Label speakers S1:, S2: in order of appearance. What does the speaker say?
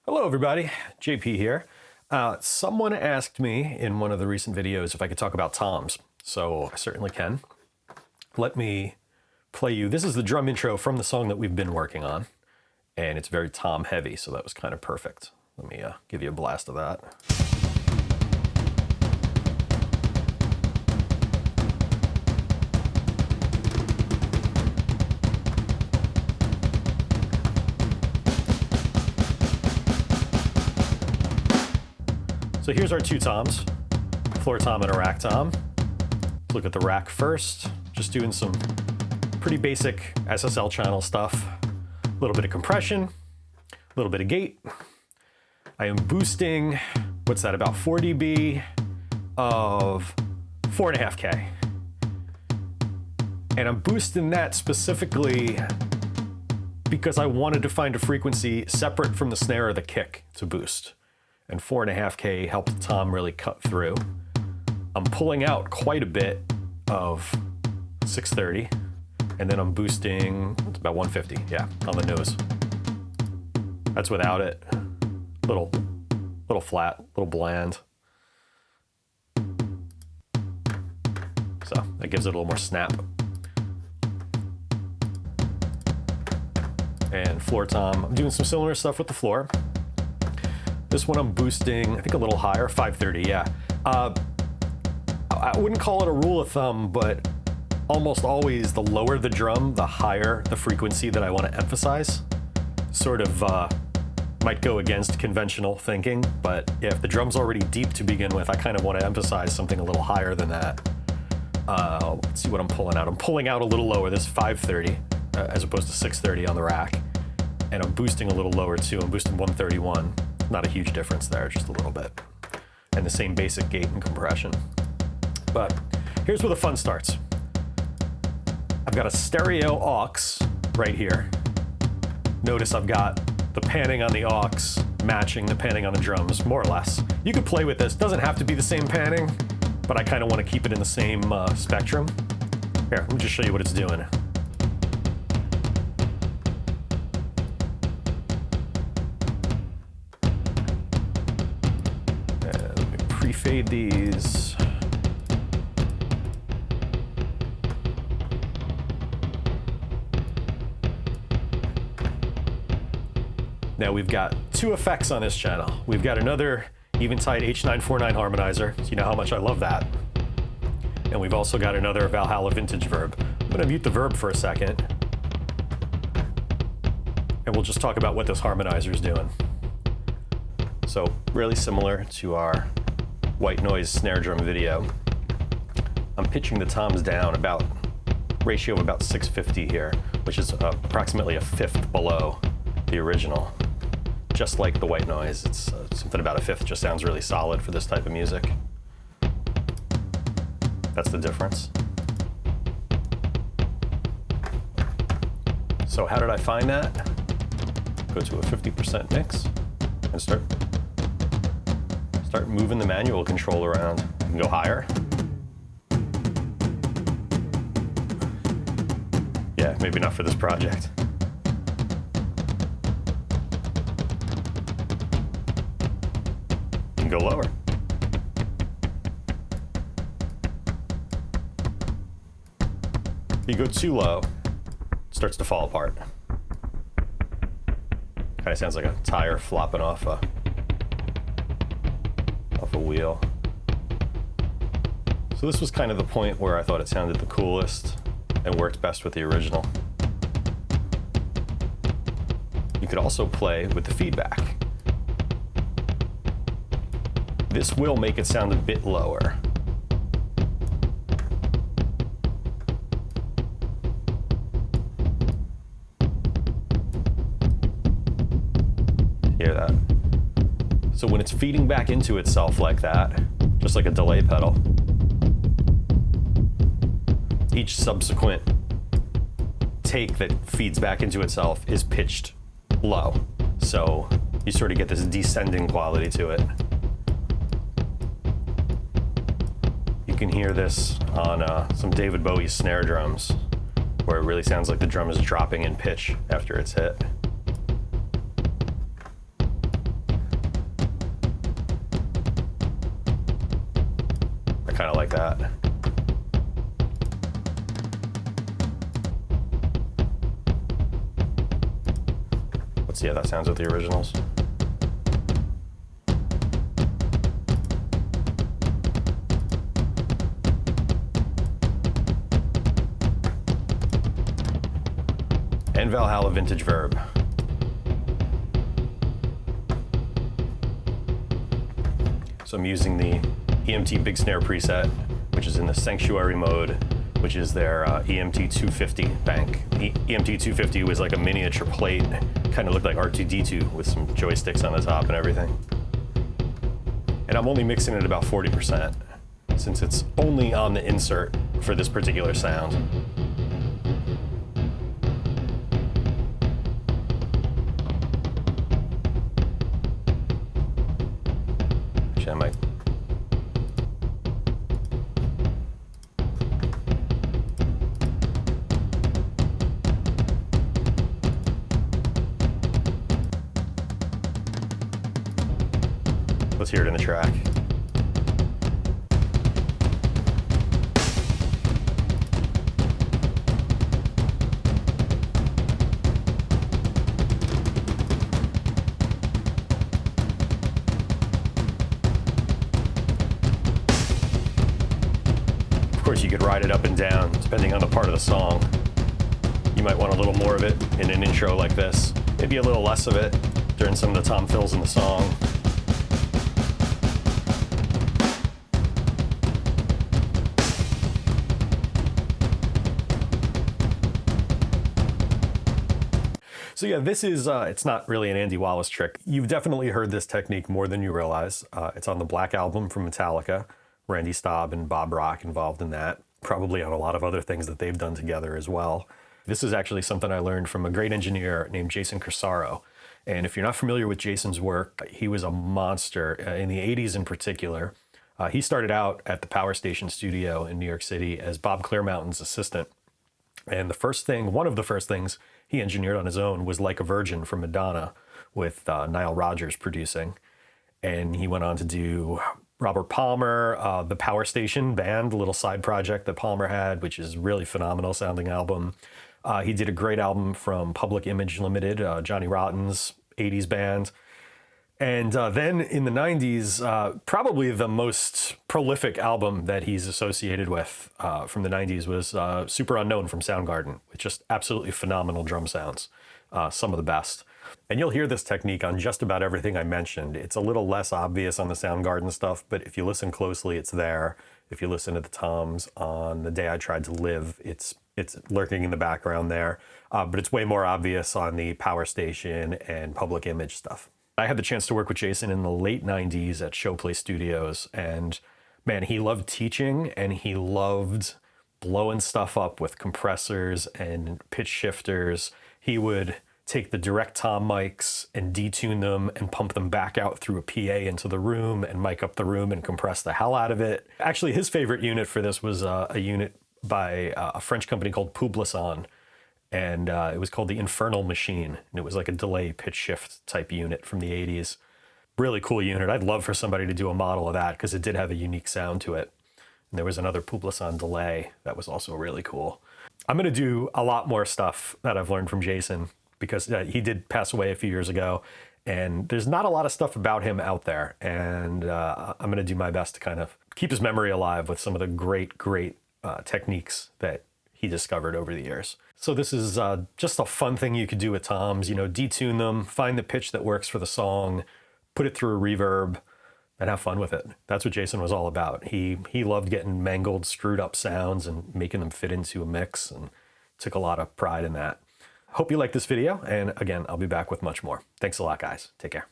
S1: Hello everybody, JP here. Someone asked me in one of the recent videos if I could talk about toms, so I certainly can. Let me play you. This is the drum intro from the song that we've been working on, and it's very tom heavy, so that was kind of perfect. Let me give you a blast of that. So here's our two toms, floor tom and a rack tom. Let's look at the rack first. Just doing some pretty basic SSL channel stuff. A little bit of compression, a little bit of gate. I am boosting, what's that, about 4 dB of 4.5K. And I'm boosting that specifically because I wanted to find a frequency separate from the snare or the kick to boost. And 4.5K helped the tom really cut through. I'm pulling out quite a bit of 630, and then I'm boosting, it's about 150, yeah, on the nose. That's without it. Little flat, little bland. So that gives it a little more snap. And floor tom, I'm doing some similar stuff with the floor. This one I'm boosting, I think a little higher, 530, yeah. I wouldn't call it a rule of thumb, but almost always the lower the drum, the higher the frequency that I want to emphasize. Sort of might go against conventional thinking, but yeah, if the drum's already deep to begin with, I kind of want to emphasize something a little higher than that. Let's see what I'm pulling out. I'm pulling out a little lower, this is 530, as opposed to 630 on the rack. And I'm boosting a little lower too, I'm boosting 131. Not a huge difference there, just a little bit. And the same basic gate and compression. But here's where the fun starts. I've got a stereo aux right here. Notice I've got the panning on the aux matching the panning on the drums, more or less. You could play with this, doesn't have to be the same panning, but I kind of want to keep it in the same spectrum. Here, let me just show you what it's doing. Pre-fade these. Now we've got two effects on this channel. We've got another Eventide H949 harmonizer, so you know how much I love that. And we've also got another Valhalla vintage Verb. I'm gonna mute the Verb for a second, and we'll just talk about what this harmonizer is doing. So really similar to our white noise snare drum video. I'm pitching the toms down about ratio of about 650 here, which is approximately a fifth below the original. Just like the white noise, it's something about a fifth just sounds really solid for this type of music. That's the difference. So how did I find that? Go to a 50% mix and start moving the manual control around. You can go higher. Yeah, maybe not for this project. You can go lower. If you go too low, it starts to fall apart. Kind of sounds like a tire flopping off a wheel. So this was kind of the point where I thought it sounded the coolest and worked best with the original. You could also play with the feedback. This will make it sound a bit lower. Hear that? So when it's feeding back into itself like that, just like a delay pedal, each subsequent take that feeds back into itself is pitched low. So you sort of get this descending quality to it. You can hear this on some David Bowie snare drums, where it really sounds like the drum is dropping in pitch after it's hit. kind of like that. Let's see how that sounds with the originals. And Valhalla Vintage Verb. So I'm using the EMT Big Snare preset, which is in the Sanctuary mode, which is their EMT 250 bank. The EMT 250 was like a miniature plate, kind of looked like R2-D2 with some joysticks on the top and everything. And I'm only mixing it about 40%, since it's only on the insert for this particular sound. Actually, I might. Let's hear it in the track. Of course, you could ride it up and down, depending on the part of the song. You might want a little more of it in an intro like this, maybe a little less of it during some of the tom fills in the song. So yeah, this is, it's not really an Andy Wallace trick. You've definitely heard this technique more than you realize. It's on the Black Album from Metallica. Randy Staub and Bob Rock involved in that. Probably on a lot of other things that they've done together as well. This is actually something I learned from a great engineer named Jason Corsaro. And if you're not familiar with Jason's work, he was a monster in the 80s in particular. He started out at the Power Station studio in New York City as Bob Clearmountain's assistant. And one of the first things he engineered on his own was Like a Virgin from Madonna with Nile Rodgers producing. And he went on to do Robert Palmer, the Power Station Band, a little side project that Palmer had, which is a really phenomenal sounding album. He did a great album from Public Image Limited, Johnny Rotten's 80s band. And then in the 90s, probably the most prolific album that he's associated with from the 90s was Super Unknown from Soundgarden, with just absolutely phenomenal drum sounds, some of the best. And you'll hear this technique on just about everything I mentioned. It's a little less obvious on the Soundgarden stuff, but if you listen closely, it's there. If you listen to the toms on The Day I Tried to Live, it's lurking in the background there. But it's way more obvious on the Power Station and Public Image stuff. I had the chance to work with Jason in the late 90s at Showplay Studios, and man, he loved teaching and he loved blowing stuff up with compressors and pitch shifters. He would take the direct tom mics and detune them and pump them back out through a PA into the room and mic up the room and compress the hell out of it. Actually, his favorite unit for this was a unit by a French company called Publison. And it was called the Infernal Machine. And it was like a delay pitch shift type unit from the 80s. Really cool unit. I'd love for somebody to do a model of that because it did have a unique sound to it. And there was another Publison delay that was also really cool. I'm going to do a lot more stuff that I've learned from Jason because he did pass away a few years ago. And there's not a lot of stuff about him out there. And I'm going to do my best to kind of keep his memory alive with some of the great techniques that he discovered over the years. So this is just a fun thing you could do with toms, detune them, find the pitch that works for the song, put it through a reverb, and have fun with it. That's what Jason was all about. He loved getting mangled, screwed up sounds and making them fit into a mix, and took a lot of pride in that. Hope you liked this video, and again, I'll be back with much more. Thanks a lot, guys. Take care.